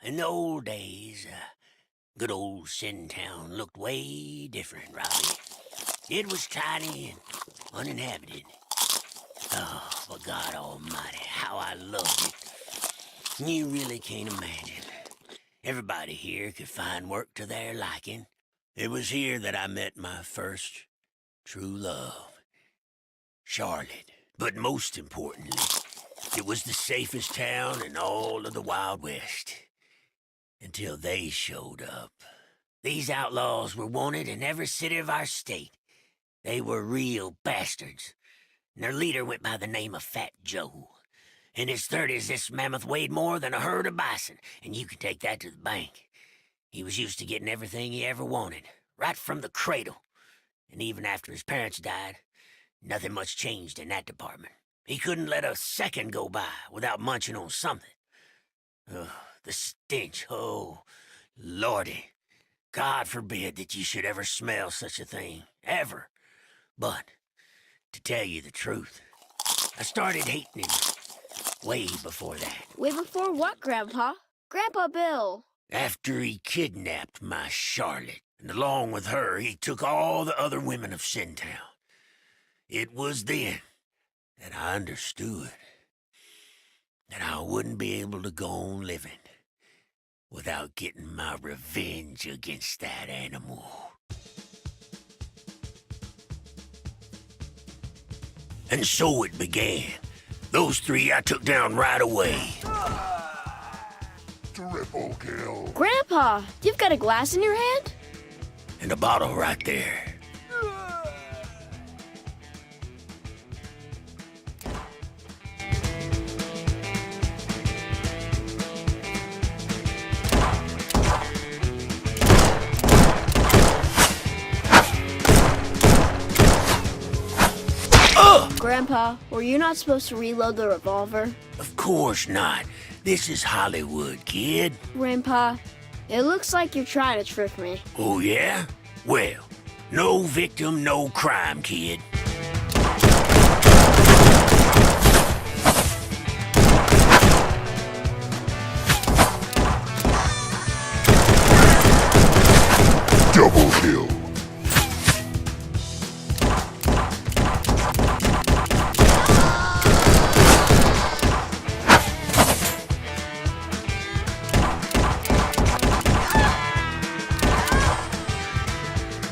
In the old days, good old Sin Town looked way different, Robbie. It was tiny and uninhabited. Oh, but God almighty, how I loved it. You really can't imagine. Everybody here could find work to their liking. It was here that I met my first true love, Charlotte. But most importantly, it was the safest town in all of the Wild West. Until they showed up. These outlaws were wanted in every city of our state. They were real bastards. And their leader went by the name of Fat Joe. In his 30s, this mammoth weighed more than a herd of bison, and you can take that to the bank. He was used to getting everything he ever wanted, right from the cradle. And even after his parents died, nothing much changed in that department. He couldn't let a second go by without munching on something. Ugh. The stench, oh, Lordy. God forbid that you should ever smell such a thing, ever. But, to tell you the truth, I started hating him way before that. Way before what, Grandpa? Grandpa Bill. After he kidnapped my Charlotte, and along with her, he took all the other women of Sin Town. It was then that I understood that I wouldn't be able to go on living without getting my revenge against that animal. And so it began. Those three I took down right away. Triple kill. Grandpa, you've got a glass in your hand? And a bottle right there. Grandpa, were you not supposed to reload the revolver? Of course not. This is Hollywood, kid. Grandpa, it looks like you're trying to trick me. Oh, yeah? Well, no victim, no crime, kid. Double kill.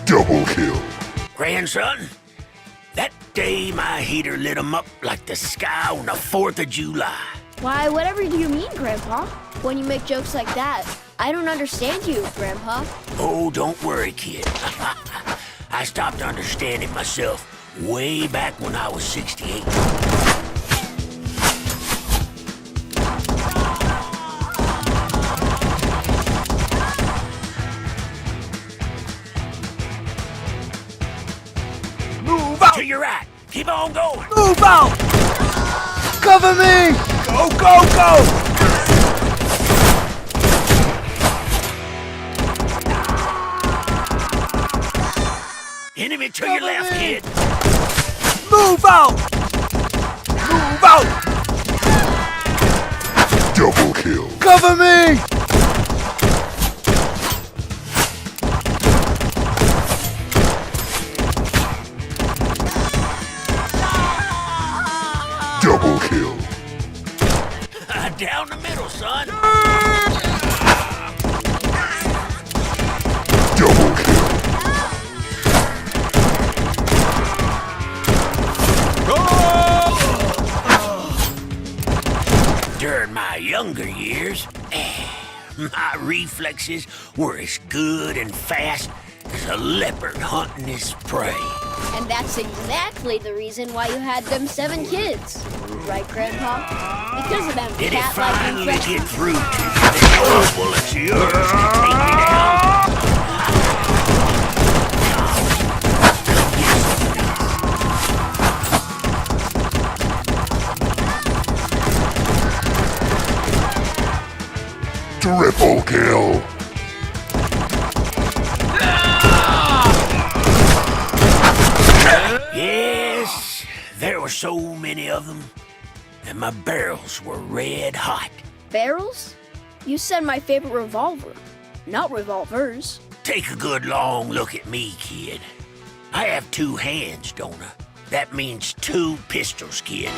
Double kill. Grandson, that day my heater lit 'em up like the sky on the 4th of July. Why, whatever do you mean, Grandpa? When you make jokes like that, I don't understand you, Grandpa. Oh, don't worry, kid. I stopped understanding myself way back when I was 68. Move out! To your right. Keep on going. Move out! Cover me! Go, go, go! Enemy to your left, kid. Move out! Move out! Double kill. Cover me! Double kill. Down the middle, son. Double kill. During my younger years, my reflexes were as good and fast as a leopard hunting his prey. And that's exactly the reason why you had them 7 kids. Right, Grandpa? Because of them Did it cat-like finally reflexes. get through to you that those bullets of yours can take me down? Triple kill. Yes, there were so many of them, and my barrels were red hot. Barrels? You said my favorite revolver, not revolvers. Take a good long look at me, kid. I have 2 hands, don't I? That means 2 pistols, kid.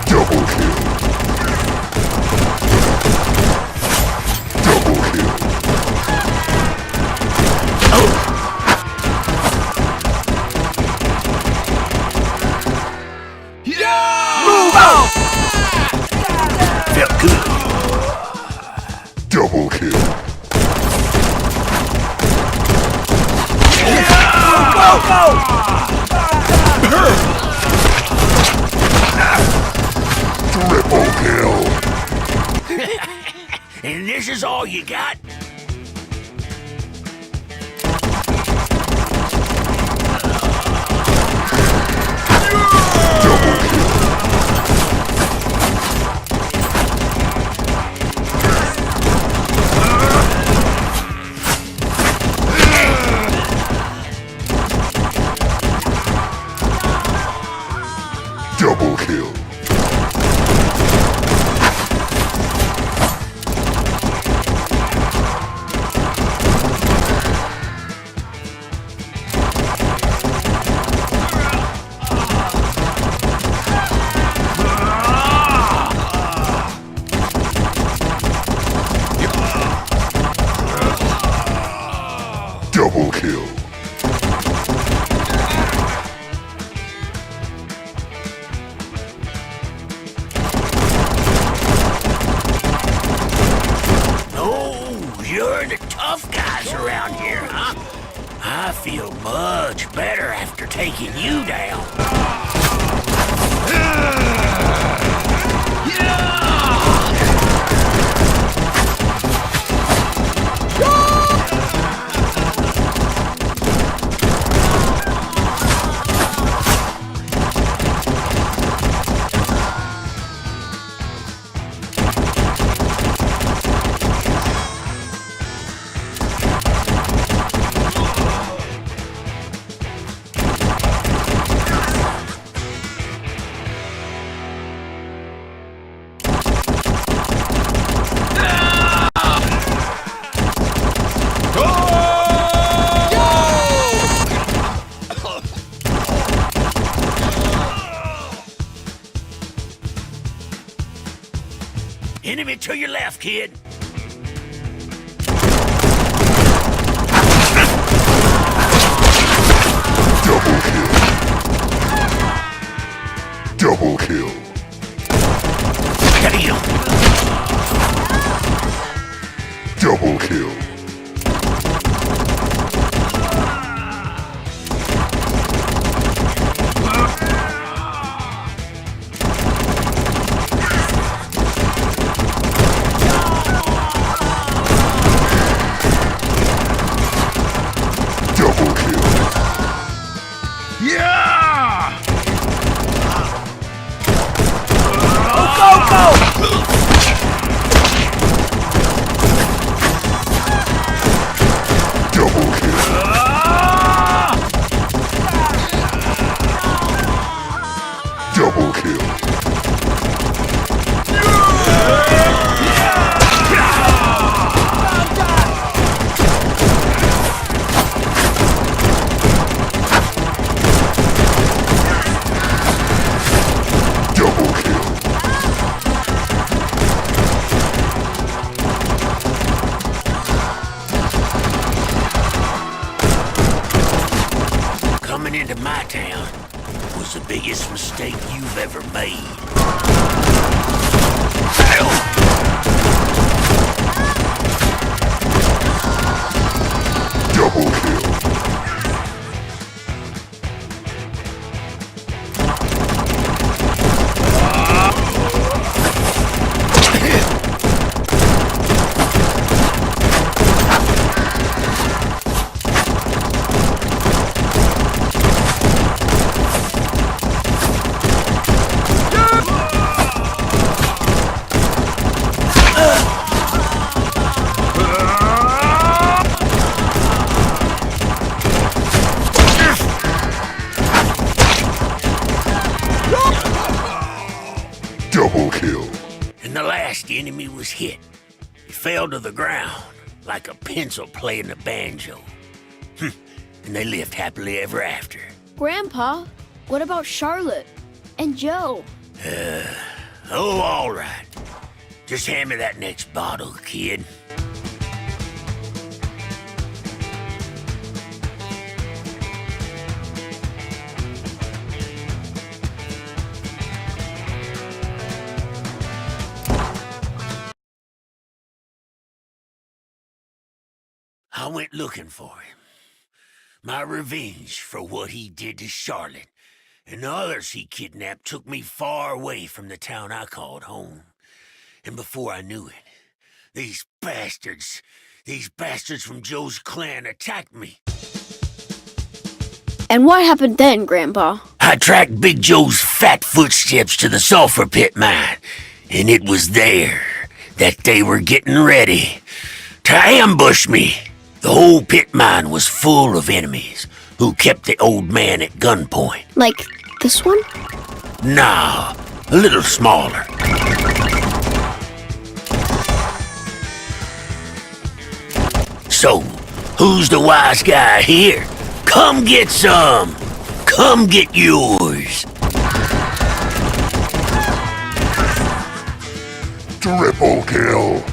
Double kill. Double kill. Move out! Felt good. Double kill. Go, go! Triple kill. And this is all you got? Double kill. Double kill. Double kill. Oh, you're the tough guys around here, huh? I feel much better after taking you down. Enemy to your left, kid. Double kill. Double kill. Damn. Double kill. Double kill. Yeah! Go, go! Double kill. Double kill. Double kill. Coming into my town was the biggest mistake mistake you've ever made. Double kill. Double kill. And the last enemy was hit. He fell to the ground like a pencil playing a banjo. And they lived happily ever after. Grandpa, what about Charlotte and Joe? Oh, all right. Just hand me that next bottle, kid. I went looking for him. My revenge for what he did to Charlotte and the others he kidnapped took me far away from the town I called home. And before I knew it, these bastards from Joe's clan attacked me. And what happened then, Grandpa? I tracked Big Joe's fat footsteps to the sulfur pit mine, and it was there that they were getting ready to ambush me. The whole pit mine was full of enemies who kept the old man at gunpoint. Like this one? Nah, a little smaller. So, who's the wise guy here? Come get some! Come get yours! Triple kill.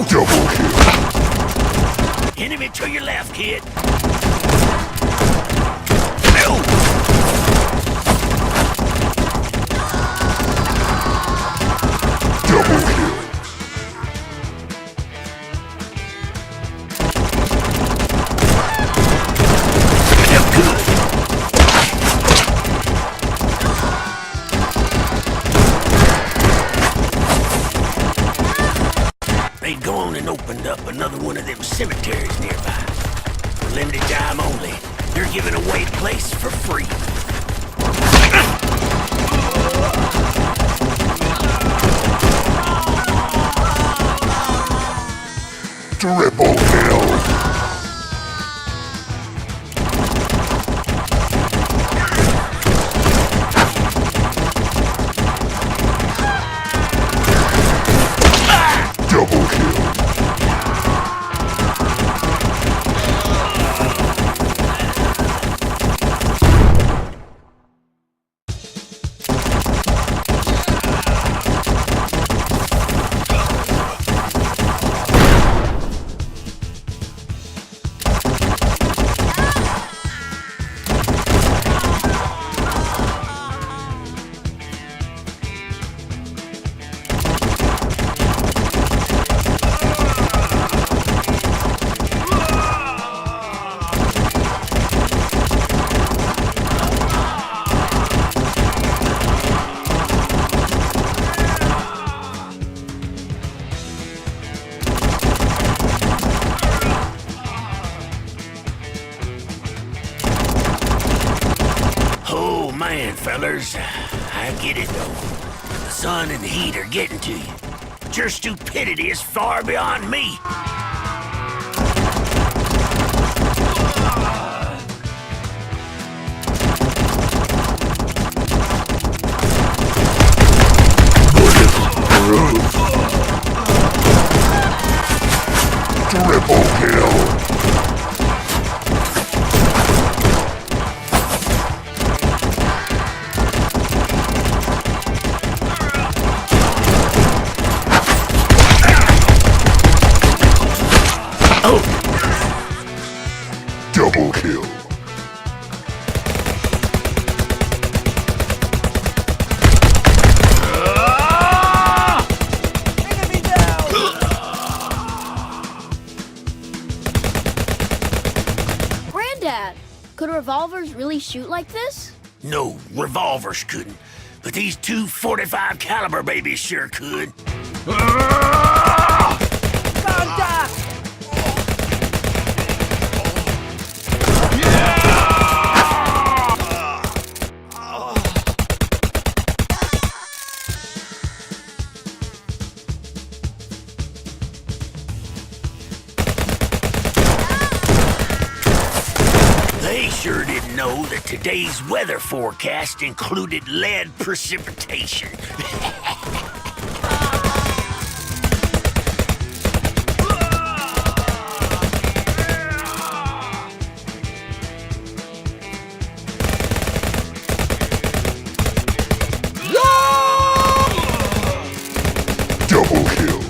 Double kill. Enemy to your left, kid. Double kill. They'd gone and opened up another one of them cemeteries nearby. For limited time only, they're giving away the place for free. Triple kill. Double kill. Oh man, fellers, I get it though. The sun and the heat are getting to you. But your stupidity is far beyond me. Bulletproof. Triple kill. Could revolvers really shoot like this? No, revolvers couldn't. But these two .45 caliber babies sure could. Contact! They sure didn't know that today's weather forecast included lead precipitation. Double kill.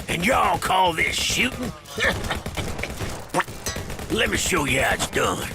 And y'all call this shooting? Let me show you how it's done.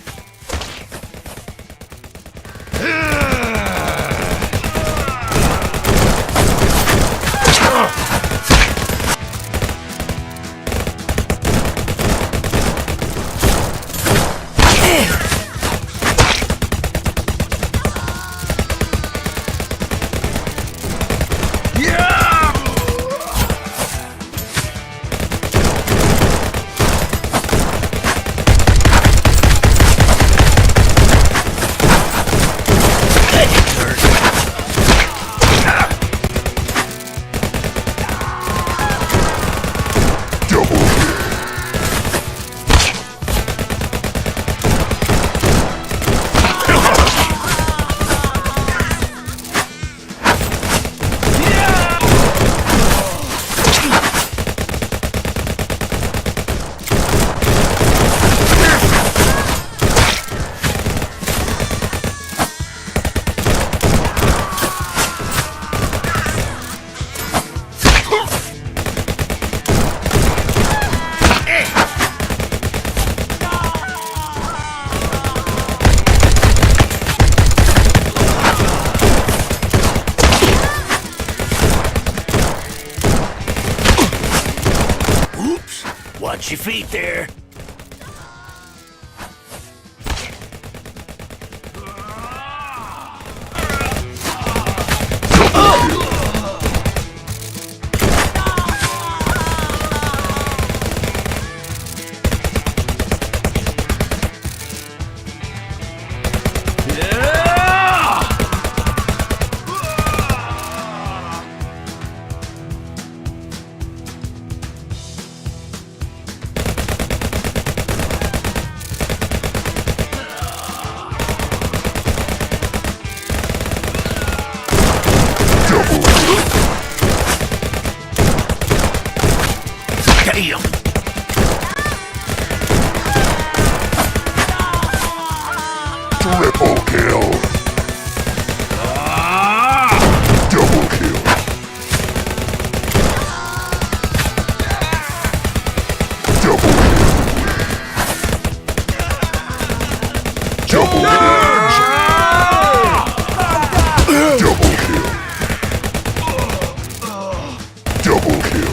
Watch your feet there. Damn! Triple kill. Double kill. Double kill. Double kill. Double kill. Double kill.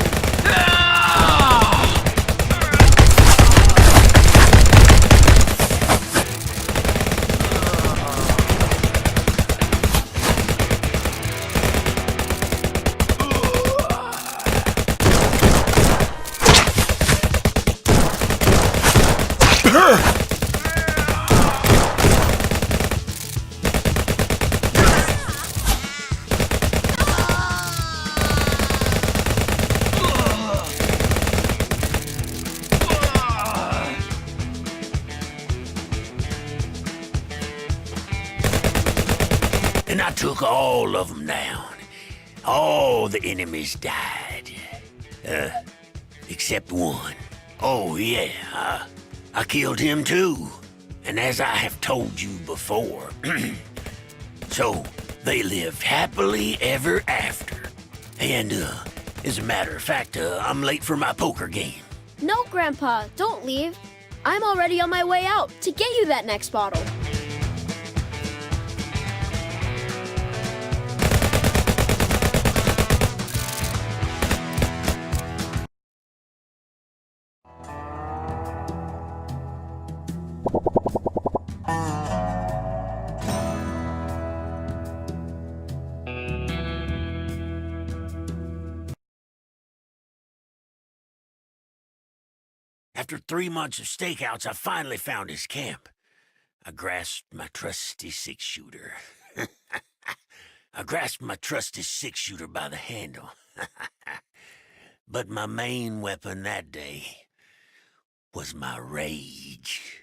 And I took all of them down. All the enemies died. Except one. Oh, yeah. I killed him too. And as I have told you before, so they lived happily ever after. And, as a matter of fact, I'm late for my poker game. No, Grandpa, don't leave. I'm already on my way out to get you that next bottle. After 3 months of stakeouts, I finally found his camp. I grasped my trusty six-shooter. I grasped my trusty six-shooter by the handle. But my main weapon that day was my rage.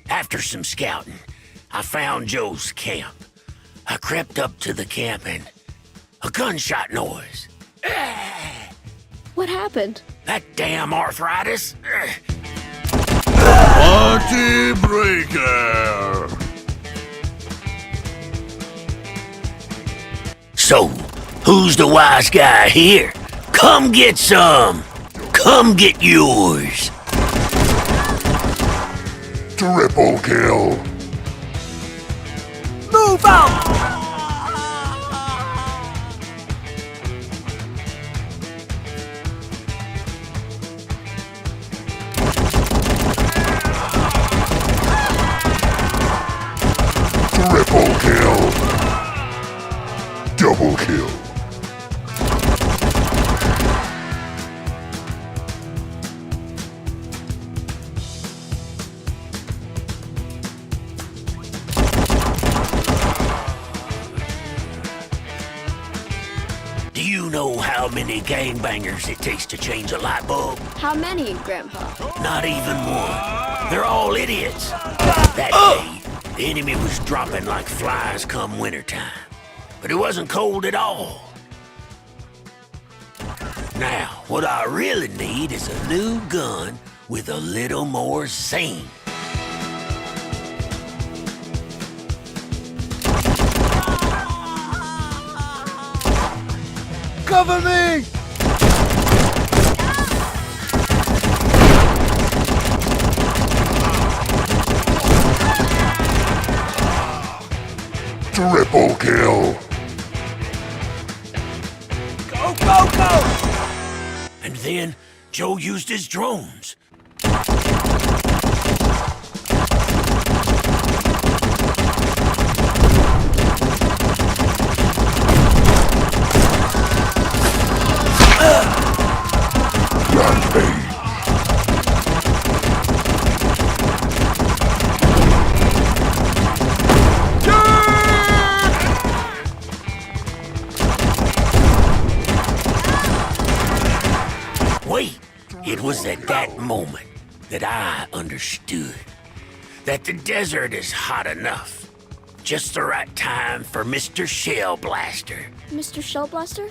After some scouting, I found Joe's camp. I crept up to the camp and a gunshot noise. What happened? That damn arthritis. Party breaker. So, who's the wise guy here? Come get some! Come get yours! Triple kill. Move out! Triple kill. Double kill. Do you know how many gangbangers it takes to change a light bulb? How many, Grandpa? Not even one. They're all idiots. That day, the enemy was dropping like flies come wintertime. But it wasn't cold at all. Now, what I really need is a new gun with a little more zing. Cover me! Triple kill. Go, go, go! And then Joe used his drones. Rampage. Wait, it was at that moment that I understood that the desert is hot enough. Just the right time for Mr. Shell Blaster. Mr. Shellblaster?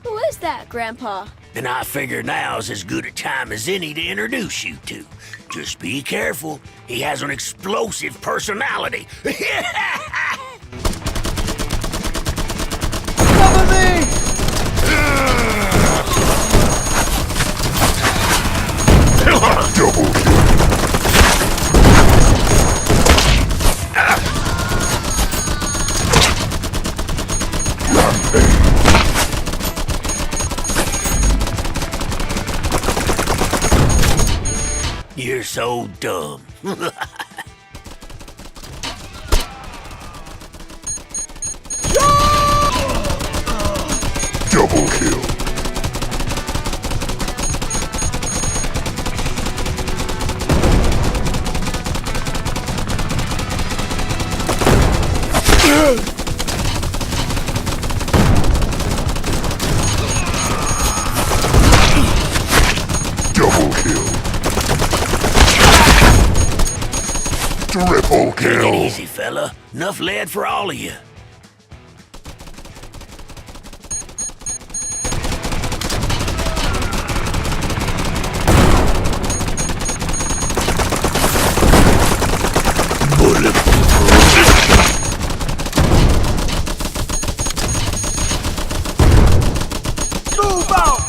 Who is that, Grandpa? And I figure now's as good a time as any to introduce you to. Just be careful. He has an explosive personality. Cover me! Double kill. Rampage. You're so dumb. Double kill. Double kill. Triple Take it kill. easy, fella. Enough lead for all of you. Move out!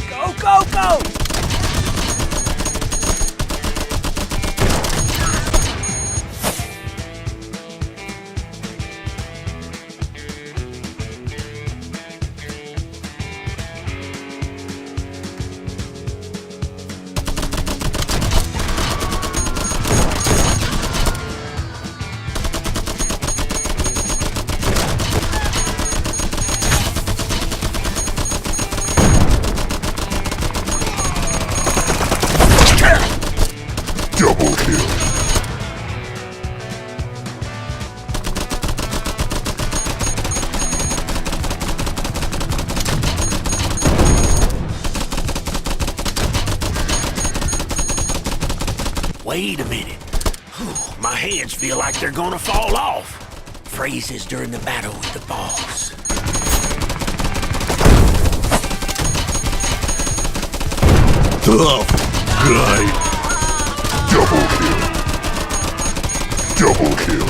Go, go, go! Wait a minute. My hands feel like they're gonna fall off. Phrases during the battle with the boss. Tough guy. Double kill. Double kill.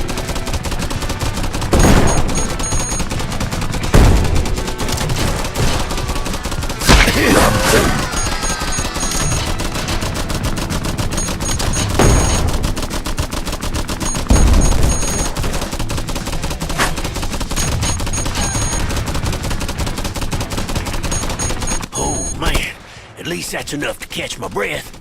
Oh, man. At least that's enough to catch my breath.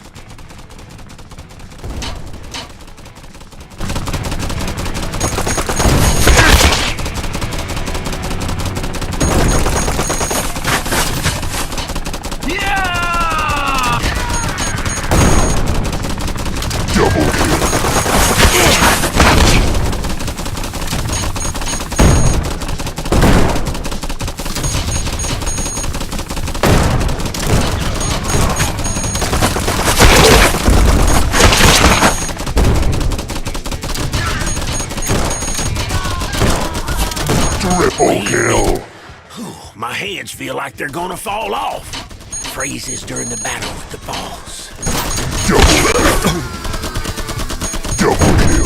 Double kill. Triple kill. My hands feel like they're gonna fall off. Phrases during the battle with the boss. Double kill.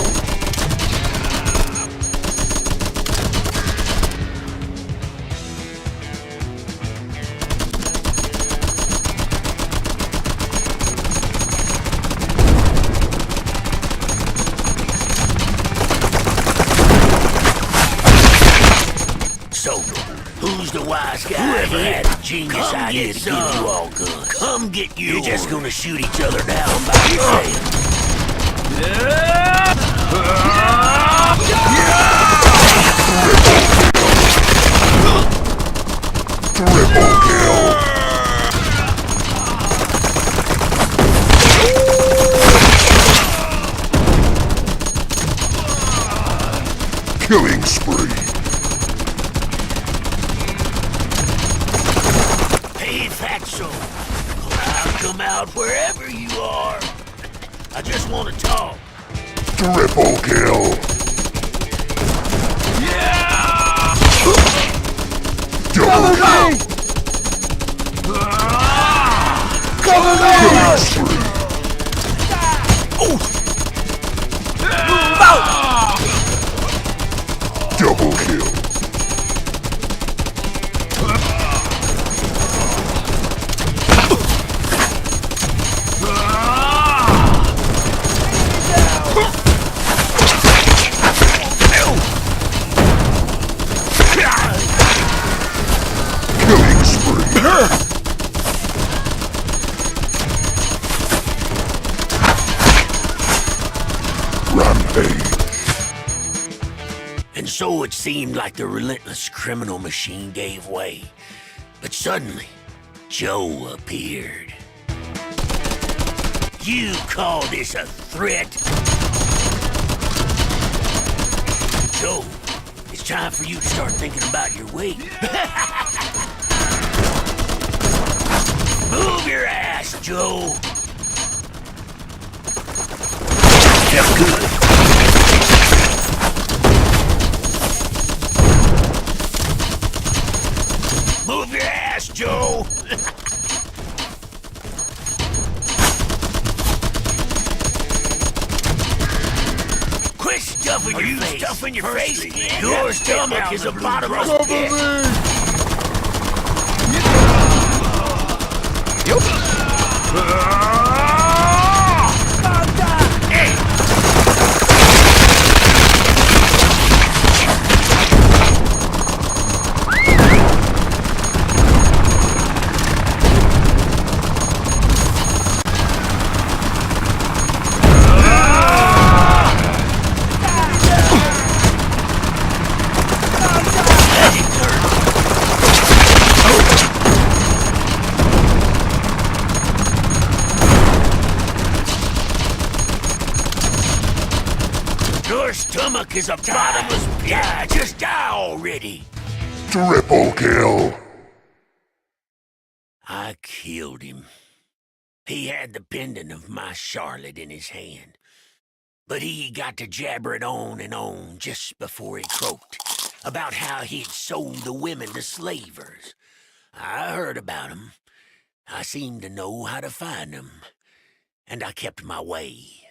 So, who's the wise guy? Whoever had a genius idea to give you all guns. Come get yours. You're just gonna shoot each other down by yourself. Triple kill. Killing spree. Hey, Fatso. I'll come out wherever you are. I just want to talk. Triple kill. Double kill. Cover me! Killing spree. Double kill. Killing spree. Rampage. And so it seemed like the relentless criminal machine gave way. But suddenly, Joe appeared. You call this a threat? Joe, it's time for you to start thinking about your weight. Move your ass, Joe. Felt good. Move your ass, Joe! Quit stuffing your face! Stuffing your face? Your stomach is a bottomless pit! Your stomach is a bottomless pit! Yeah, just die already! Triple kill. I killed him. He had the pendant of my Charlotte in his hand. But he got to jabbering on and on just before he croaked about how he'd sold the women to slavers. I heard about 'em. I seemed to know how to find 'em, and I kept my way.